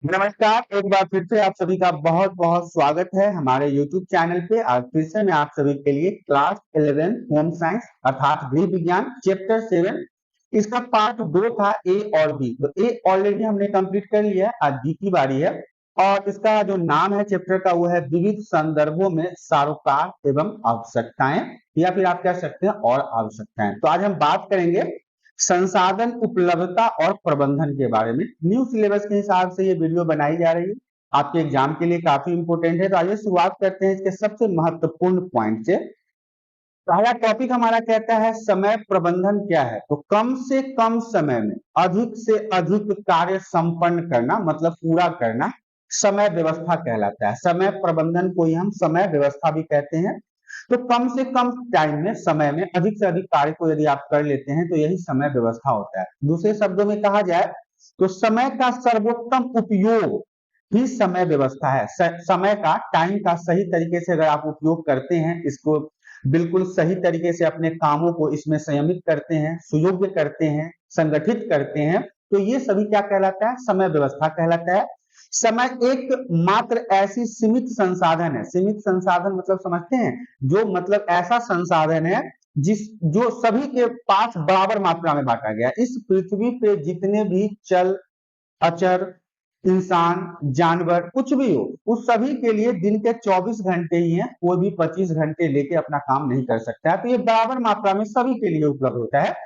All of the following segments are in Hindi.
नमस्कार, एक बार फिर से आप सभी का बहुत-बहुत स्वागत है हमारे YouTube चैनल पे। आज फिर से मैं आप सभी के लिए क्लास 11 होम साइंस अर्थात गृह विज्ञान चैप्टर 7 इसका पार्ट 2 था ए और बी। तो ए ऑलरेडी हमने कंप्लीट कर लिया है, आज बी की बारी है और इसका जो नाम है चैप्टर का वो है विविध संदर्भों में सारोकार एवं आवश्यकताएं या फिर आप कह सकते हैं और आवश्यकताएं। तो आज हम बात करेंगे संसाधन उपलब्धता और प्रबंधन के बारे में। न्यू सिलेबस के हिसाब से ये वीडियो बनाई जा रही है, आपके एग्जाम के लिए काफी इंपोर्टेंट है। तो आइए शुरुआत करते हैं इसके सबसे महत्वपूर्ण पॉइंट से। पहला टॉपिक हमारा कहता है समय प्रबंधन क्या है। तो कम से कम समय में अधिक से अधिक कार्य संपन्न करना मतलब पूरा करना समय व्यवस्था कहलाता है। समय प्रबंधन को ही हम समय व्यवस्था भी कहते हैं। तो कम से कम टाइम में समय में अधिक से अधिक कार्य को यदि आप कर लेते हैं तो यही समय व्यवस्था होता है। दूसरे शब्दों में कहा जाए तो समय का सर्वोत्तम उपयोग ही समय व्यवस्था है। समय का टाइम का सही तरीके से अगर आप उपयोग करते हैं, इसको बिल्कुल सही तरीके से अपने कामों को इसमें संयमित करते हैं, सुयोग्य करते हैं, संगठित करते हैं, तो ये सभी क्या कहलाता है? समय व्यवस्था कहलाता है। समय एक मात्र ऐसी सीमित संसाधन है। सीमित संसाधन मतलब समझते हैं, जो मतलब ऐसा संसाधन है जो सभी के पास बराबर मात्रा में बांटा गया है। इस पृथ्वी पे जितने भी चल अचर, इंसान, जानवर कुछ भी हो, उस सभी के लिए दिन के 24 घंटे ही हैं। कोई भी 25 घंटे लेके अपना काम नहीं कर सकता है। तो ये बराबर मात्रा में सभी के लिए उपलब्ध होता है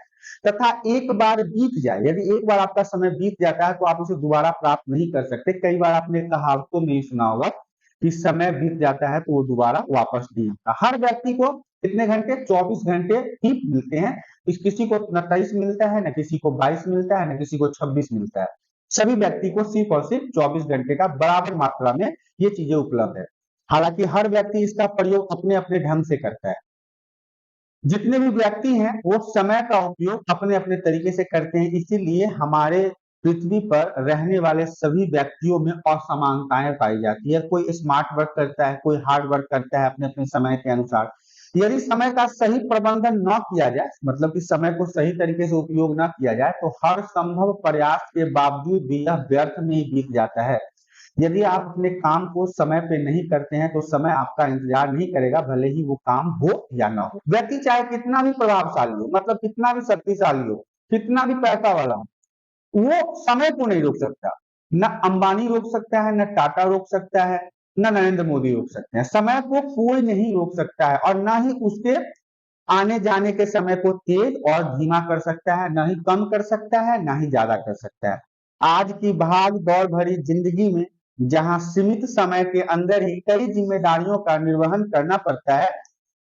तथा एक बार बीत जाए, यदि एक बार आपका समय बीत जाता है तो आप उसे दोबारा प्राप्त नहीं कर सकते। कई बार आपने कहावतों में सुना होगा कि समय बीत जाता है तो वो दोबारा वापस नहीं आता। हर व्यक्ति को कितने घंटे? 24 घंटे ही मिलते हैं। किसी को न 23 मिलता है, न किसी को 22 मिलता है, न किसी को 26 मिलता है। सभी व्यक्ति को सिर्फ और सिर्फ 24 घंटे का बराबर मात्रा में ये चीजें उपलब्ध है। हालांकि हर व्यक्ति इसका प्रयोग अपने अपने ढंग से करता है। जितने भी व्यक्ति हैं वो समय का उपयोग अपने अपने तरीके से करते हैं, इसीलिए हमारे पृथ्वी पर रहने वाले सभी व्यक्तियों में असमानताएं पाई जाती है। कोई स्मार्ट वर्क करता है, कोई हार्ड वर्क करता है अपने अपने समय के अनुसार। यदि समय का सही प्रबंधन न किया जाए, मतलब कि समय को सही तरीके से उपयोग न किया जाए, तो हर संभव प्रयास के बावजूद भी यह व्यर्थ में ही बीत जाता है। यदि आप अपने काम को समय पे नहीं करते हैं तो समय आपका इंतजार नहीं करेगा, भले ही वो काम हो या ना हो। व्यक्ति चाहे कितना भी प्रभावशाली हो, मतलब कितना भी शक्तिशाली हो, कितना भी पैसा वाला हो, वो समय को नहीं रोक सकता। न अंबानी रोक सकता है, न टाटा रोक सकता है, न नरेंद्र मोदी रोक सकते हैं। समय को कोई नहीं रोक सकता है और ना ही उसके आने जाने के समय को तेज और धीमा कर सकता है, ना ही कम कर सकता है, ना ही ज्यादा कर सकता है। आज की भाग दौड़ भरी जिंदगी में जहां सीमित समय के अंदर ही कई जिम्मेदारियों का निर्वहन करना पड़ता है,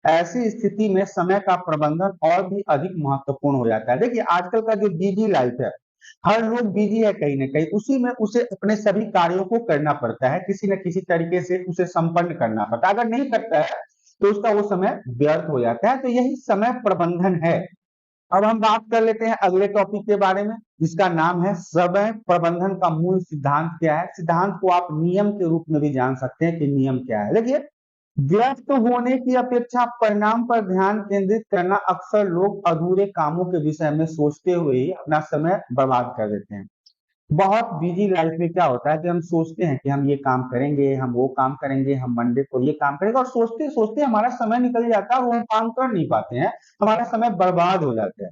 ऐसी स्थिति में समय का प्रबंधन और भी अधिक महत्वपूर्ण हो जाता है। देखिए आजकल का जो बिजी लाइफ है, हर लोग बिजी है कहीं ना कहीं, उसी में उसे अपने सभी कार्यों को करना पड़ता है, किसी न किसी तरीके से उसे संपन्न करना पड़ता है। अगर नहीं करता है तो उसका वो समय व्यर्थ हो जाता है। तो यही समय प्रबंधन है। अब हम बात कर लेते हैं अगले टॉपिक के बारे में, जिसका नाम है समय प्रबंधन का मूल सिद्धांत क्या है। सिद्धांत को आप नियम के रूप में भी जान सकते हैं कि नियम क्या है। देखिए, व्यस्त होने की अपेक्षा परिणाम पर ध्यान केंद्रित करना, अक्सर लोग अधूरे कामों के विषय में सोचते हुए ही अपना समय बर्बाद कर देते हैं। बहुत बिजी लाइफ में क्या होता है कि हम सोचते हैं कि हम ये काम करेंगे, हम वो काम करेंगे, हम मंडे को ये काम करेंगे और सोचते सोचते हमारा समय निकल जाता है और वो हम काम कर नहीं पाते हैं, हमारा समय बर्बाद हो जाता है।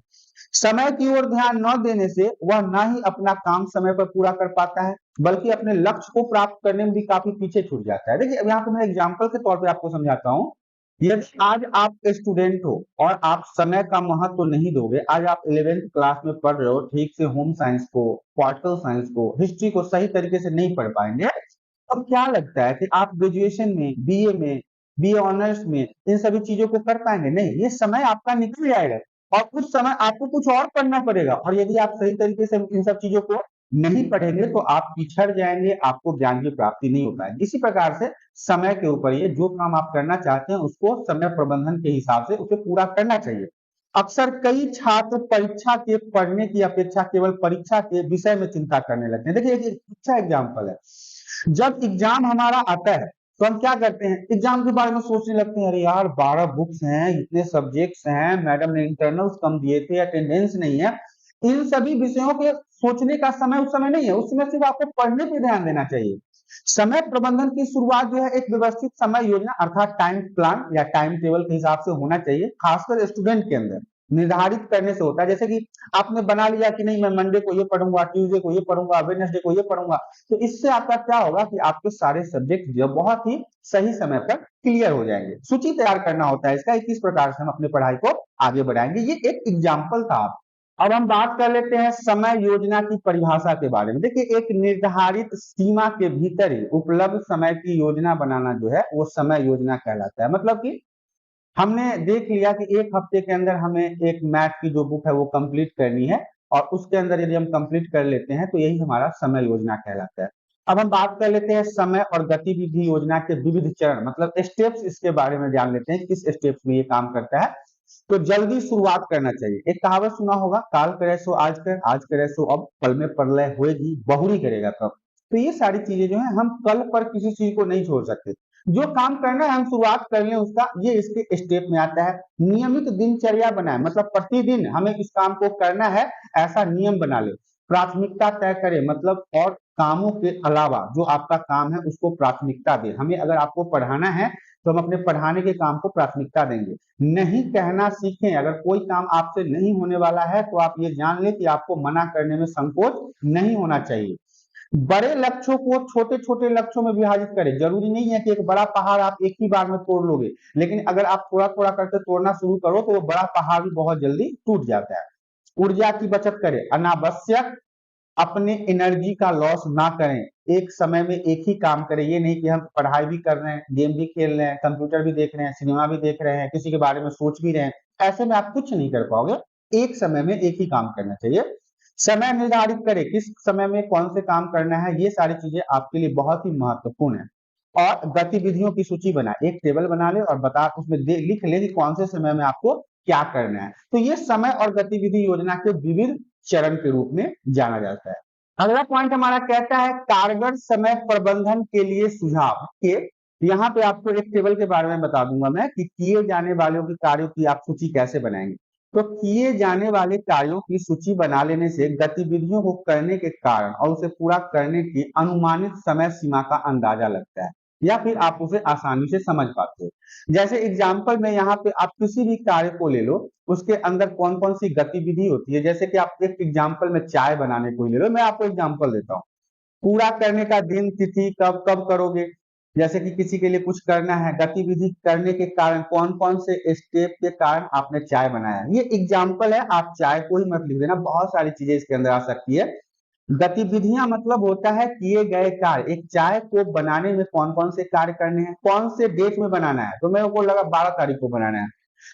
समय की ओर ध्यान न देने से वह ना ही अपना काम समय पर पूरा कर पाता है, बल्कि अपने लक्ष्य को प्राप्त करने में भी काफी पीछे छूट जाता है। देखिए अब यहाँ पे मैं एग्जाम्पल के तौर पे आपको समझाता हूँ। यदि आज आप स्टूडेंट हो और आप समय का महत्व तो नहीं दोगे, आज आप 11th क्लास में पढ़ रहे हो, ठीक से होम साइंस को, पॉलिटिकल साइंस को, हिस्ट्री को सही तरीके से नहीं पढ़ पाएंगे, तो क्या लगता है कि आप ग्रेजुएशन में, बीए ऑनर्स में इन सभी चीजों को कर पाएंगे? नहीं, ये समय आपका निकल जाएगा और उस समय आपको कुछ और करना पड़ेगा। और यदि आप सही तरीके से इन सब चीजों को नहीं पढ़ेंगे तो आप पिछड़ जाएंगे, आपको ज्ञान की प्राप्ति नहीं हो पाएगी। इसी प्रकार से समय के ऊपर ये जो काम आप करना चाहते हैं उसको समय प्रबंधन के हिसाब से उसे पूरा करना चाहिए। अक्सर कई छात्र परीक्षा के पढ़ने की अपेक्षा केवल परीक्षा के विषय में चिंता करने लगते हैं। देखिए एक अच्छा एग्जाम्पल है, जब एग्जाम हमारा आता है तो हम क्या करते हैं? एग्जाम के बारे में सोचने लगते हैं, अरे यार 12 बुक्स हैं, इतने सब्जेक्ट्स हैं, मैडम ने इंटरनल्स कम दिए थे, अटेंडेंस नहीं है। इन सभी विषयों के सोचने का समय उस समय नहीं है, उस समय सिर्फ आपको पढ़ने पे ध्यान देना चाहिए। समय प्रबंधन की शुरुआत जो है एक व्यवस्थित समय योजना अर्थात टाइम प्लान या टाइम टेबल के हिसाब से होना चाहिए, खासकर स्टूडेंट के अंदर निर्धारित करने से होता है। जैसे कि आपने बना लिया कि नहीं मैं मंडे को ये पढ़ूंगा, ट्यूसडे को ये पढ़ूंगा, वेडनेसडे को ये पढ़ूंगा, तो इससे आपका क्या होगा कि आपके सारे सब्जेक्ट जो बहुत ही सही समय पर क्लियर हो जाएंगे। सूची तैयार करना होता है इसका, किस प्रकार से हम अपनी पढ़ाई को आगे बढ़ाएंगे, ये एक एग्जाम्पल था। अब हम बात कर लेते हैं समय योजना की परिभाषा के बारे में। देखिए, एक निर्धारित सीमा के भीतर ही उपलब्ध समय की योजना बनाना जो है वो समय योजना कहलाता है। मतलब कि हमने देख लिया कि एक हफ्ते के अंदर हमें एक मैथ की जो बुक है वो कंप्लीट करनी है, और उसके अंदर यदि हम कंप्लीट कर लेते हैं तो यही हमारा समय योजना कहलाता है। अब हम बात कर लेते हैं समय और गतिविधि योजना के विविध चरण, मतलब स्टेप्स, इसके बारे में जान लेते हैं किस स्टेप्स में ये काम करता है। तो जल्दी शुरुआत करना चाहिए। एक कहावत सुना होगा, काल करे सो आज करे सो अब, पल में प्रलय होएगी बहुरी करेगा कब। तो ये सारी चीजें जो है हम कल पर किसी चीज को नहीं छोड़ सकते। जो काम करना है हम शुरुआत कर लें उसका, ये इसके स्टेप में आता है। नियमित दिनचर्या बनाए, मतलब प्रतिदिन हमें इस काम को करना है, ऐसा नियम बना ले। प्राथमिकता तय करें, मतलब और कामों के अलावा जो आपका काम है उसको प्राथमिकता दे। हमें अगर आपको पढ़ाना है तो हम अपने पढ़ाने के काम को प्राथमिकता देंगे। नहीं कहना सीखें, अगर कोई काम आपसे नहीं होने वाला है तो आप ये जान लें कि आपको मना करने में संकोच नहीं होना चाहिए। बड़े लक्ष्यों को छोटे छोटे लक्ष्यों में विभाजित करें। जरूरी नहीं है कि एक बड़ा पहाड़ आप एक ही बार में तोड़ लोगे, लेकिन अगर आप थोड़ा थोड़ा करके तोड़ना शुरू करो तो वो बड़ा पहाड़ भी बहुत जल्दी टूट जाता है। ऊर्जा की बचत करें, अनावश्यक अपने एनर्जी का लॉस ना करें। एक समय में एक ही काम करें, ये नहीं कि हम पढ़ाई भी कर रहे हैं, गेम भी खेल रहे हैं, कंप्यूटर भी देख रहे हैं, सिनेमा भी देख रहे हैं, किसी के बारे में सोच भी रहे हैं। ऐसे में आप कुछ नहीं कर पाओगे। एक समय में एक ही काम करना चाहिए। समय निर्धारित करें, किस समय में कौन से काम करना है, ये सारी चीजें आपके लिए बहुत ही महत्वपूर्ण है। और गतिविधियों की सूची बनाए, एक टेबल बना ले और बता उसमें लिख ले कि कौन से समय में आपको क्या करना है। तो ये समय और गतिविधि योजना के विविध चरण के रूप में जाना जाता है। अगला पॉइंट हमारा कहता है कारगर समय प्रबंधन के लिए सुझाव के। यहाँ पे आपको एक टेबल के बारे में बता दूंगा मैं कि किए जाने वालों के कार्यों की आप सूची कैसे बनाएंगे। तो किए जाने वाले कार्यों की सूची बना लेने से गतिविधियों को करने के कारण और उसे पूरा करने की अनुमानित समय सीमा का अंदाजा लगता है, या फिर आप उसे आसानी से समझ पाते हो। जैसे एग्जाम्पल में यहाँ पे आप किसी भी कार्य को ले लो, उसके अंदर कौन कौन सी गतिविधि होती है। जैसे कि आप एक एग्जाम्पल में चाय बनाने को ही ले लो, मैं आपको एग्जाम्पल देता हूँ। पूरा करने का दिन, तिथि, कब कब करोगे। जैसे कि किसी के लिए कुछ करना है, गतिविधि करने के कारण कौन कौन से स्टेप के कारण आपने चाय बनाया। ये एग्जाम्पल है, आप चाय को ही मत लिख देना, बहुत सारी चीजें इसके अंदर आ सकती है। गतिविधियां मतलब होता है किए गए कार्य। एक चाय को बनाने में कौन कौन से कार्य करने हैं, कौन से डेट में बनाना है। तो मेरे को लगा 12 तारीख को बनाना है।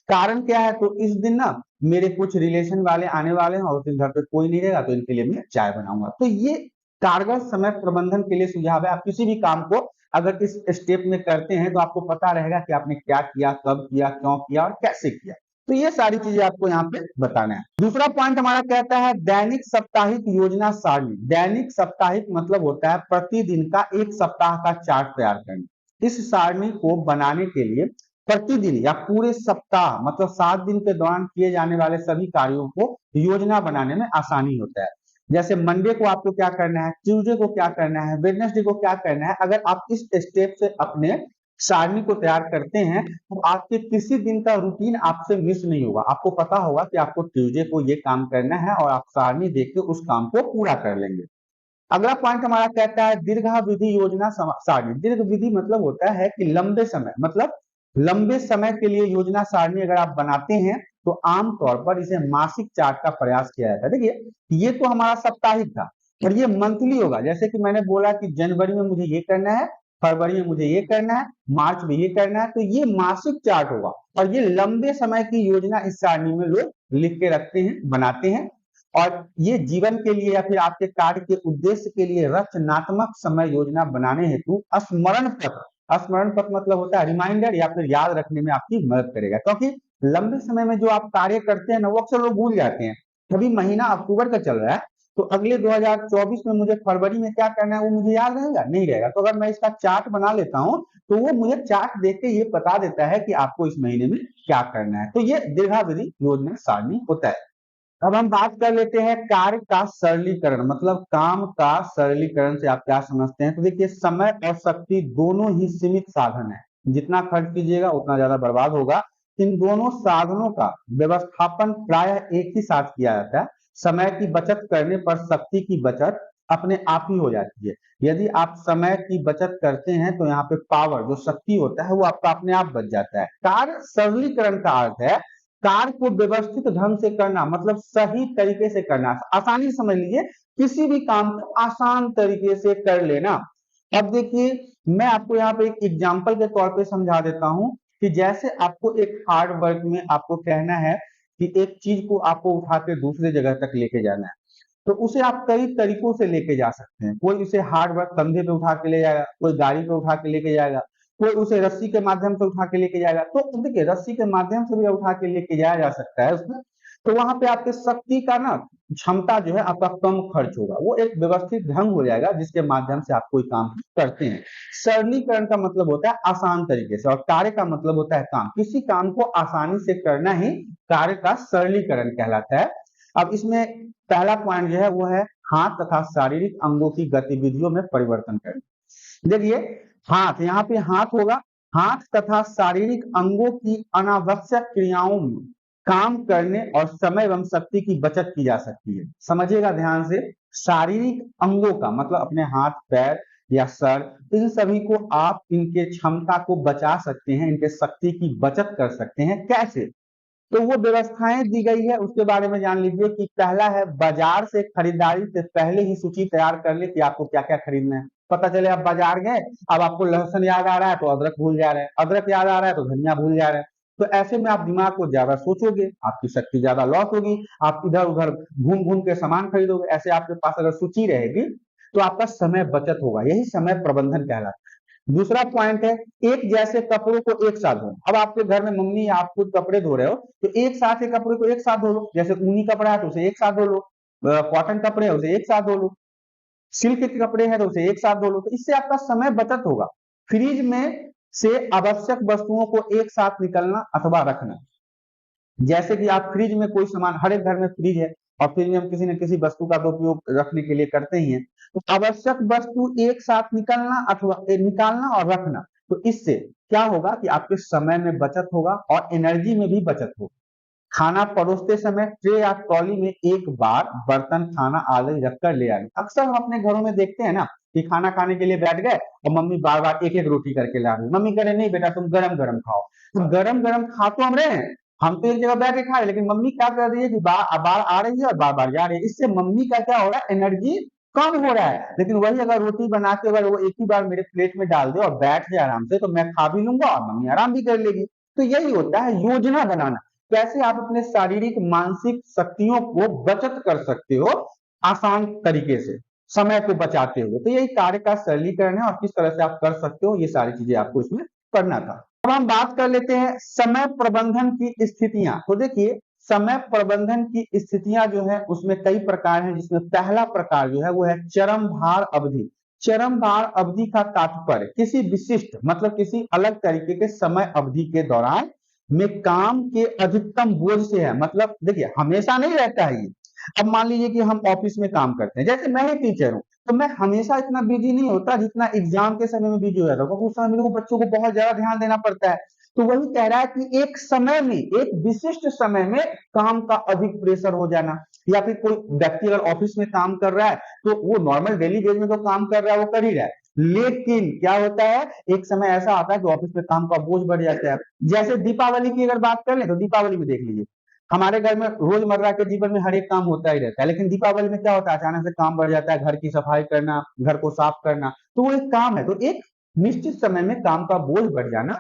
कारण क्या है, तो इस दिन ना मेरे कुछ रिलेशन वाले आने वाले हैं और उस दिन घर पे कोई नहीं रहेगा, तो इनके लिए मैं चाय बनाऊंगा। तो ये कारगर समय प्रबंधन के लिए सुझाव है। आप किसी भी काम को अगर इस स्टेप में करते हैं तो आपको पता रहेगा कि आपने क्या किया, कब किया, क्यों किया और कैसे किया। तो ये सारी चीजें आपको यहाँ पे बताना है। दूसरा पॉइंट हमारा कहता है दैनिक साप्ताहिक योजना सारणी। दैनिक साप्ताहिक मतलब होता है प्रतिदिन का एक सप्ताह का चार्ट तैयार करना। इस सारणी को बनाने के लिए प्रतिदिन या पूरे सप्ताह मतलब 7 दिन के दौरान किए जाने वाले सभी कार्यों को योजना बनाने में आसानी होता है। जैसे मंडे को आपको क्या करना है, ट्यूसडे को क्या करना है, वेडनेसडे को क्या करना है। अगर आप इस स्टेप से अपने सारणी को तैयार करते हैं तो आपके किसी दिन का रूटीन आपसे मिस नहीं होगा। आपको पता होगा कि आपको ट्यूसडे को ये काम करना है और आप सारणी देख के उस काम को पूरा कर लेंगे। अगला पॉइंट हमारा कहता है दीर्घावधि योजना सारणी। दीर्घ विधि मतलब होता है कि लंबे समय, मतलब लंबे समय के लिए योजना सारणी अगर आप बनाते हैं तो आमतौर पर इसे मासिक चार्ट का प्रयास किया जाता है। देखिए, ये तो हमारा साप्ताहिक था, और ये मंथली होगा। जैसे कि मैंने बोला कि जनवरी में मुझे ये करना है, फरवरी में मुझे ये करना है, मार्च में ये करना है, तो ये मासिक चार्ट होगा। और ये लंबे समय की योजना इस सारणी में लोग लिख के रखते हैं, बनाते हैं। और ये जीवन के लिए या फिर आपके कार्य के उद्देश्य के लिए रचनात्मक समय योजना बनाने हेतु स्मरण पत्र, स्मरण पत्र मतलब होता है रिमाइंडर, या फिर याद रखने में आपकी मदद करेगा। क्योंकि लंबे समय में जो आप कार्य करते हैं ना वो अक्सर लोग भूल जाते हैं। अभी महीना अक्टूबर का चल रहा है, तो अगले 2024 में मुझे फरवरी में क्या करना है वो मुझे याद रहेगा, नहीं रहेगा। तो अगर मैं इसका चार्ट बना लेता हूं तो वो मुझे चार्ट देख के ये बता देता है कि आपको इस महीने में क्या करना है। तो ये दीर्घावधि योजना सारणी होता है। अब हम बात कर लेते हैं कार्य का सरलीकरण, मतलब काम का सरलीकरण से आप क्या समझते हैं। तो देखिए, समय और शक्ति दोनों ही सीमित साधन है, जितना खर्च कीजिएगा उतना ज्यादा बर्बाद होगा। इन दोनों साधनों का व्यवस्थापन प्रायः एक ही साथ किया जाता है। समय की बचत करने पर शक्ति की बचत अपने आप ही हो जाती है। यदि आप समय की बचत करते हैं तो यहाँ पे पावर, जो शक्ति होता है, वो आपका अपने आप बच जाता है। कार्य सरलीकरण का अर्थ है कार्य को व्यवस्थित ढंग से करना, मतलब सही तरीके से करना। आसानी से समझ लीजिए, किसी भी काम को आसान तरीके से कर लेना। अब देखिए, मैं आपको यहाँ पे एक एग्जांपल के तौर पे समझा देता हूं कि जैसे आपको एक हार्ड वर्क में आपको कहना है कि एक चीज को आपको उठा के दूसरे जगह तक लेके जाना है, तो उसे आप कई तरीकों से लेके जा सकते हैं। कोई उसे हार्ड वर्क कंधे पे उठा के ले जाएगा, कोई गाड़ी पे उठा के लेके जाएगा, कोई उसे रस्सी के माध्यम से उठा के लेके जाएगा। तो देखिए, रस्सी के माध्यम से भी उठा के लेके जाया जा सकता है उसमें। तो वहां पे आपके शक्ति का ना क्षमता जो है आपका कम खर्च होगा, वो एक व्यवस्थित ढंग हो जाएगा जिसके माध्यम से आप कोई काम करते हैं। सरलीकरण का मतलब होता है आसान तरीके से, और कार्य का मतलब होता है काम। किसी काम को आसानी से करना ही कार्य का सरलीकरण कहलाता है। अब इसमें पहला पॉइंट जो है वो है हाथ तथा शारीरिक अंगों की गतिविधियों में परिवर्तन करना। देखिए, हाथ, यहाँ पे हाथ होगा। हाथ तथा शारीरिक अंगों की अनावश्यक क्रियाओं में काम करने और समय एवं शक्ति की बचत की जा सकती है। समझिएगा ध्यान से, शारीरिक अंगों का मतलब अपने हाथ, पैर या सर, इन सभी को आप इनके क्षमता को बचा सकते हैं, इनके शक्ति की बचत कर सकते हैं। कैसे? तो वो व्यवस्थाएं दी गई है, उसके बारे में जान लीजिए। कि पहला है, बाजार से खरीदारी से पहले ही सूची तैयार कर ले कि आपको क्या क्या खरीदना है। पता चले आप बाजार गए, अब आपको लहसुन याद आ रहा है तो अदरक भूल जा रहे हैं, अदरक याद आ रहा है तो धनिया भूल जा रहे हैं। तो ऐसे में आप दिमाग को ज्यादा सोचोगे, आपकी शक्ति ज्यादा लॉस होगी, आप इधर उधर घूम घूम के सामान खरीदोगे। ऐसे आपके पास अगर सूची रहेगी तो आपका समय बचत होगा, यही समय प्रबंधन कहलाता है। दूसरा पॉइंट है, एक जैसे कपड़ों को एक साथ धोना। अब आपके घर में मम्मी या आप खुद कपड़े धो रहे हो, तो एक साथ ही कपड़े को एक साथ धो लो। जैसे ऊनी कपड़ा है तो उसे एक साथ धो लो, कॉटन कपड़े है उसे एक साथ धो लो, सिल्क के कपड़े हैं तो उसे एक साथ धो लो। तो इससे आपका समय बचत होगा। फ्रिज में से आवश्यक वस्तुओं को एक साथ निकलना अथवा रखना। जैसे कि आप फ्रिज में कोई सामान, हर एक घर में फ्रिज है, और फ्रिज में हम किसी न किसी वस्तु का तो उपयोग रखने के लिए करते ही हैं। तो आवश्यक वस्तु एक साथ निकलना अथवा निकालना और रखना, तो इससे क्या होगा कि आपके समय में बचत होगा और एनर्जी में भी बचत होगी। खाना परोसते समय ट्रे या ट्रॉली में एक बार बर्तन, खाना आदि रखकर ले आए। अक्सर हम अपने घरों में देखते हैं ना कि खाना खाने के लिए बैठ गए और मम्मी बार बार एक एक रोटी करके ला रही। मम्मी कह रहे नहीं बेटा तुम गरम गरम खाओ। तो गरम गरम खा तो हम रहे हैं, हम तो एक जगह बैठ के खा रहे, लेकिन मम्मी क्या कर रही है कि बार बार आ रही है और बार बार जा रही है। इससे मम्मी का क्या हो रहा है, एनर्जी कम हो रहा है। लेकिन वही अगर रोटी बना के अगर वो एक ही बार मेरे प्लेट में डाल दे और बैठ जाए आराम से, तो मैं खा भी लूंगा और मम्मी आराम भी कर लेगी। तो यही होता है योजना बनाना, कैसे आप अपने शारीरिक मानसिक शक्तियों को बचत कर सकते हो आसान तरीके से, समय को बचाते हुए। तो यही कार्य का सरलीकरण है और किस तरह से आप कर सकते हो, ये सारी चीजें आपको इसमें करना था। अब हम बात कर लेते हैं समय प्रबंधन की स्थितियां। तो देखिए, समय प्रबंधन की स्थितियां जो है उसमें कई प्रकार हैं, जिसमें पहला प्रकार जो है वो है चरम भार अवधि। चरम भार अवधि का तात्पर्य किसी विशिष्ट, मतलब किसी अलग तरीके के समय अवधि के दौरान में काम के अधिकतम बोझ से है। मतलब देखिए, हमेशा नहीं रहता है ये। अब मान लीजिए कि हम ऑफिस में काम करते हैं, जैसे मैं ही टीचर हूँ, तो मैं हमेशा इतना बिजी नहीं होता जितना एग्जाम के समय में बिजी हो जाता हूँ, क्योंकि उस समय मेरे को बच्चों को बहुत ज्यादा ध्यान देना पड़ता है। तो वही कह रहा है कि एक समय में, एक विशिष्ट समय में काम का अधिक प्रेशर हो जाना। या फिर कोई व्यक्ति अगर ऑफिस में काम कर रहा है तो वो नॉर्मल डेली बेस में तो काम कर रहा है, वो कर ही रहा है, लेकिन क्या होता है, एक समय ऐसा आता है कि ऑफिस में काम का बोझ बढ़ जाता है। जैसे दीपावली की अगर बात कर ले, तो दीपावली में देख लीजिए, हमारे घर में रोजमर्रा के जीवन में हर एक काम होता ही रहता है, लेकिन दीपावली में क्या होता है, अचानक से काम बढ़ जाता है, घर की सफाई करना, घर को साफ करना, तो वो एक काम है। तो एक निश्चित समय में काम का बोझ बढ़ जाना।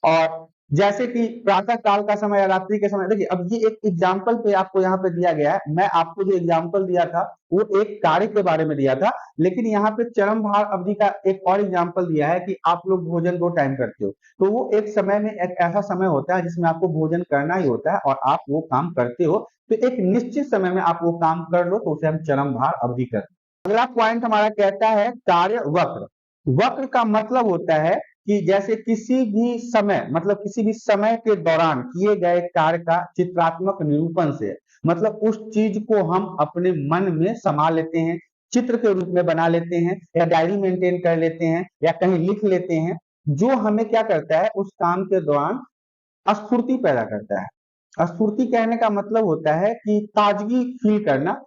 और जैसे कि प्रातः काल का समय या रात्रि के समय, देखिए अब ये एक एग्जाम्पल पे आपको यहाँ पे दिया गया है। मैं आपको जो एग्जाम्पल दिया था वो एक कार्य के बारे में दिया था, लेकिन यहाँ पे चरम भार अवधि का एक और एग्जाम्पल दिया है कि आप लोग भोजन 2 टाइम करते हो। तो वो एक समय में एक ऐसा समय होता है जिसमें आपको भोजन करना ही होता है और आप वो काम करते हो। तो एक निश्चित समय में आप वो काम कर लो, तो उसे हम चरम भार अवधि करते हैं। अगला पॉइंट हमारा कहता है कार्य वक्र। वक्र का मतलब होता है कि जैसे किसी भी समय, मतलब किसी भी समय के दौरान किए गए कार्य का चित्रात्मक निरूपण से। मतलब उस चीज को हम अपने मन में समा लेते हैं, चित्र के रूप में बना लेते हैं, या डायरी मेंटेन कर लेते हैं, या कहीं लिख लेते हैं, जो हमें क्या करता है उस काम के दौरान स्फूर्ति पैदा करता है। स्फूर्ति कहने का मतलब होता है कि ताजगी फील करना।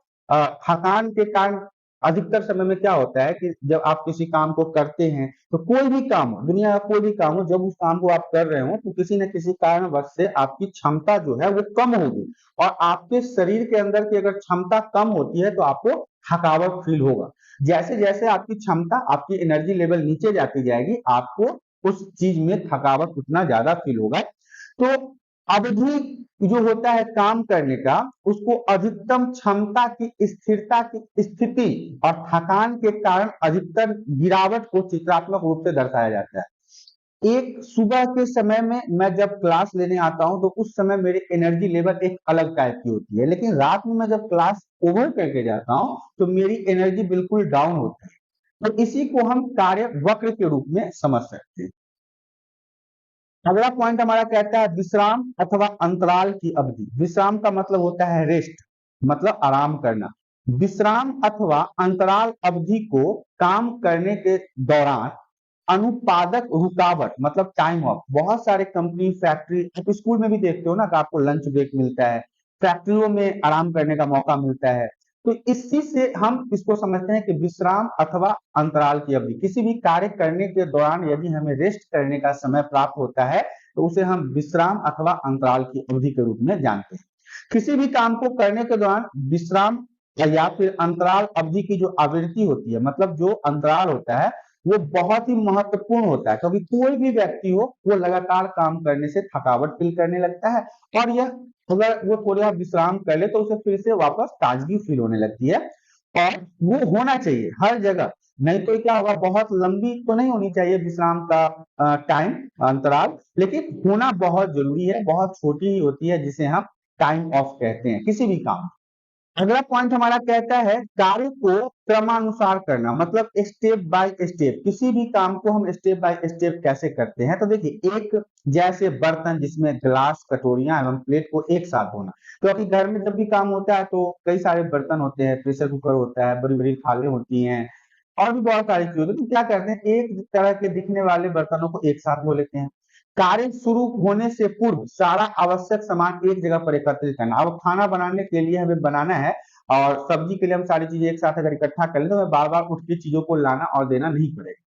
थकान के कारण अधिकतर समय में क्या होता है कि जब आप किसी काम को करते हैं, तो कोई भी काम हो, दुनिया का कोई भी काम हो, जब उस काम को आप कर रहे हो तो किसी न किसी कारणवश से आपकी क्षमता जो है वो कम होगी, और आपके शरीर के अंदर की अगर क्षमता कम होती है तो आपको थकावट फील होगा। जैसे जैसे आपकी क्षमता, आपकी एनर्जी लेवल नीचे जाती जाएगी, आपको उस चीज में थकावट उतना ज्यादा फील होगा। तो अवधि जो होता है काम करने का, उसको अधिकतम क्षमता की स्थिरता की स्थिति और थकान के कारण अधिकतर गिरावट को चित्रात्मक रूप से दर्शाया जाता है। एक सुबह के समय में मैं जब क्लास लेने आता हूं तो उस समय मेरी एनर्जी लेवल एक अलग टाइप की होती है, लेकिन रात में मैं जब क्लास ओवर करके जाता हूं तो मेरी एनर्जी बिल्कुल डाउन होती है। तो इसी को हम कार्य वक्र के रूप में समझ सकते हैं। अगला पॉइंट हमारा कहता है विश्राम अथवा अंतराल की अवधि। विश्राम का मतलब होता है रेस्ट, मतलब आराम करना। विश्राम अथवा अंतराल अवधि को काम करने के दौरान अनुपादक रुकावट मतलब टाइम ऑफ। बहुत सारे कंपनी, फैक्ट्री, आप स्कूल में भी देखते हो ना कि आपको लंच ब्रेक मिलता है, फैक्ट्रियों में आराम करने का मौका मिलता है। तो इसी से हम इसको समझते हैं कि विश्राम अथवा अंतराल की अवधि। किसी भी कार्य करने के दौरान यदि हमें रेस्ट करने का समय प्राप्त होता है तो उसे हम विश्राम अथवा अंतराल की अवधि के रूप में जानते हैं। किसी भी काम को करने के दौरान विश्राम या फिर अंतराल अवधि की जो आवृत्ति होती है, मतलब जो अंतराल होता है, वो बहुत ही महत्वपूर्ण होता है, क्योंकि कोई भी व्यक्ति हो वो लगातार काम करने से थकावट फील करने लगता है, और यह अगर वो थोड़ा विश्राम कर ले तो उसे फिर से वापस ताजगी फील होने लगती है। और वो होना चाहिए हर जगह, नहीं तो क्या होगा, बहुत लंबी तो नहीं होनी चाहिए विश्राम का टाइम अंतराल, लेकिन होना बहुत जरूरी है। बहुत छोटी ही होती है जिसे हम टाइम ऑफ कहते हैं किसी भी काम। अगला पॉइंट हमारा कहता है कार्य को क्रमानुसार करना, मतलब स्टेप बाय स्टेप। किसी भी काम को हम स्टेप बाय स्टेप कैसे करते हैं, तो देखिए, एक जैसे बर्तन जिसमें ग्लास, कटोरियां एवं प्लेट को एक साथ धोना। तो अभी घर में जब भी काम होता है तो कई सारे बर्तन होते हैं, प्रेशर कुकर होता है, बड़ी बड़ी थालें होती हैं, और भी बहुत सारी चीजें होती है। तो क्या करते हैं, एक तरह के दिखने वाले बर्तनों को एक साथ धो लेते हैं। कार्य शुरू होने से पूर्व सारा आवश्यक सामान एक जगह पर एकत्रित करना। अब खाना बनाने के लिए हमें बनाना है, और सब्जी के लिए हम सारी चीजें एक साथ अगर इकट्ठा कर ले तो हमें बार बार उठ के चीजों को लाना और देना नहीं पड़ेगा।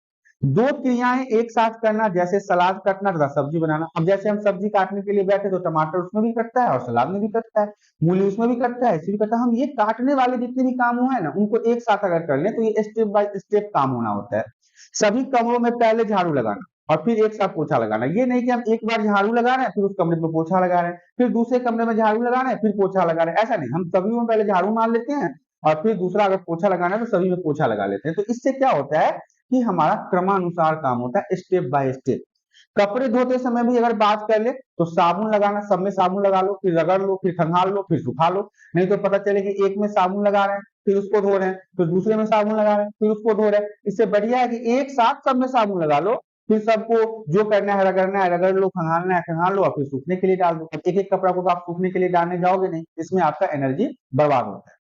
दो क्रियाएं एक साथ करना, जैसे सलाद काटना तथा सब्जी बनाना। अब जैसे हम सब्जी काटने के लिए बैठे तो टमाटर उसमें भी कटता है और सलाद में भी कटता है, मूली उसमें भी कटता है, ऐसे भी कटता है। हम ये काटने वाले जितने भी काम हुए हैं ना, उनको एक साथ अगर कर लें तो ये स्टेप बाय स्टेप काम होना होता है। सभी कमरों में पहले झाड़ू लगाना और फिर एक साथ पोछा लगाना। ये नहीं कि हम एक बार झाड़ू लगा रहे हैं फिर उस कमरे में पोछा लगा रहे हैं, फिर दूसरे कमरे में झाड़ू लगा रहे हैं फिर पोछा लगा रहे हैं, ऐसा नहीं। हम सभी में पहले झाड़ू मार लेते हैं और फिर दूसरा अगर पोछा लगाना है तो सभी में पोछा लगा लेते हैं। तो इससे क्या होता है कि हमारा क्रमानुसार काम होता है, स्टेप बाय स्टेप। कपड़े धोते समय भी अगर बात कर ले तो साबुन लगाना, सब में साबुन लगा लो, फिर रगड़ लो, फिर खंगाल लो, फिर सुखा लो। नहीं तो पता चले कि एक में साबुन लगा रहे हैं फिर उसको धो रहे हैं, फिर दूसरे में साबुन लगा रहे हैं फिर उसको धो रहे हैं। इससे बढ़िया है कि एक साथ सब में साबुन लगा लो, फिर सबको जो करना है रगड़ लो, खंगालना है खंगाल लो, और फिर सूखने के लिए डाल दो। एक एक कपड़ा को तो आप सूखने के लिए डालने जाओगे नहीं, इसमें आपका एनर्जी बर्बाद होता है।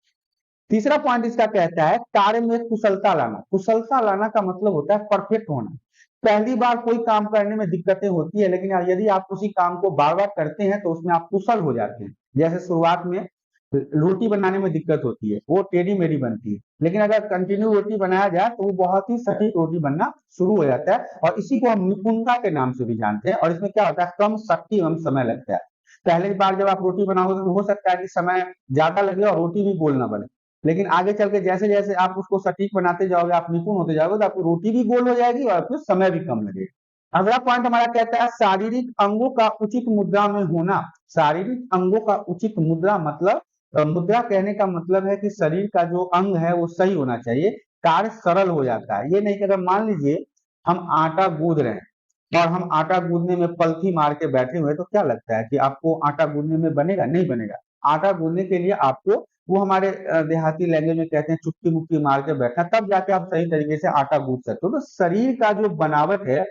तीसरा पॉइंट इसका कहता है कार्य में कुशलता लाना। कुशलता लाना का मतलब होता है परफेक्ट होना। पहली बार कोई काम करने में दिक्कतें होती है, लेकिन यदि आप उसी काम को बार बार करते हैं तो उसमें आप कुशल हो जाते हैं। जैसे शुरुआत में रोटी बनाने में दिक्कत होती है, वो टेढ़ी मेढ़ी बनती है, लेकिन अगर कंटिन्यू रोटी बनाया जाए तो वो बहुत ही सटीक रोटी बनना शुरू हो जाता है, और इसी को हम निपुणता के नाम से भी जानते हैं। और इसमें क्या होता है, कम शक्ति एवं समय लगता है। पहले बार जब आप रोटी बनाओगे तो हो सकता है कि समय ज्यादा लगे और रोटी भी गोल ना बने, लेकिन आगे चल के जैसे जैसे आप उसको सटीक बनाते जाओगे, आप निपुण होते जाओगे, तो आपकी रोटी भी गोल हो जाएगी और आपको समय भी कम लगेगा। अगला पॉइंट हमारा कहता है शारीरिक अंगों का उचित मुद्रा में होना। शारीरिक अंगों का उचित मुद्रा मतलब, मुद्रा कहने का मतलब है कि शरीर का जो अंग है वो सही होना चाहिए, कार्य सरल हो जाता है। ये नहीं कि अगर मान लीजिए हम आटा गूंद रहे हैं और हम आटा गूंदने में पलथी मार के बैठे हुए, तो क्या लगता है कि आपको आटा गूंदने में बनेगा? नहीं बनेगा। आटा गूंदने के लिए आपको, वो हमारे देहाती लैंग्वेज में कहते हैं, चुटकी मुक्की मार के बैठना, तब जाके आप सही तरीके से आटा गूंद सकते हो। तो शरीर का जो बनावट है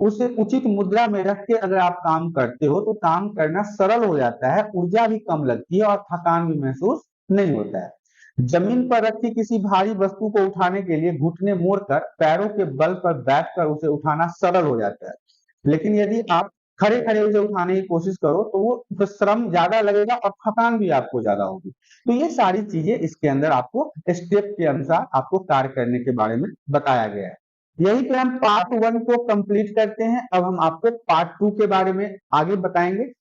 उसे उचित मुद्रा में रख के अगर आप काम करते हो तो काम करना सरल हो जाता है, ऊर्जा भी कम लगती है और थकान भी महसूस नहीं होता है। जमीन पर रखी किसी भारी वस्तु को उठाने के लिए घुटने मोड़कर पैरों के बल पर बैठकर उसे उठाना सरल हो जाता है, लेकिन यदि आप खड़े खड़े उसे उठाने की कोशिश करो तो वो श्रम ज्यादा लगेगा और थकान भी आपको ज्यादा होगी। तो ये सारी चीजें इसके अंदर आपको स्टेप के अनुसार आपको कार्य करने के बारे में बताया गया है। यही पे हम पार्ट 1 को कंप्लीट करते हैं। अब हम आपको पार्ट 2 के बारे में आगे बताएंगे।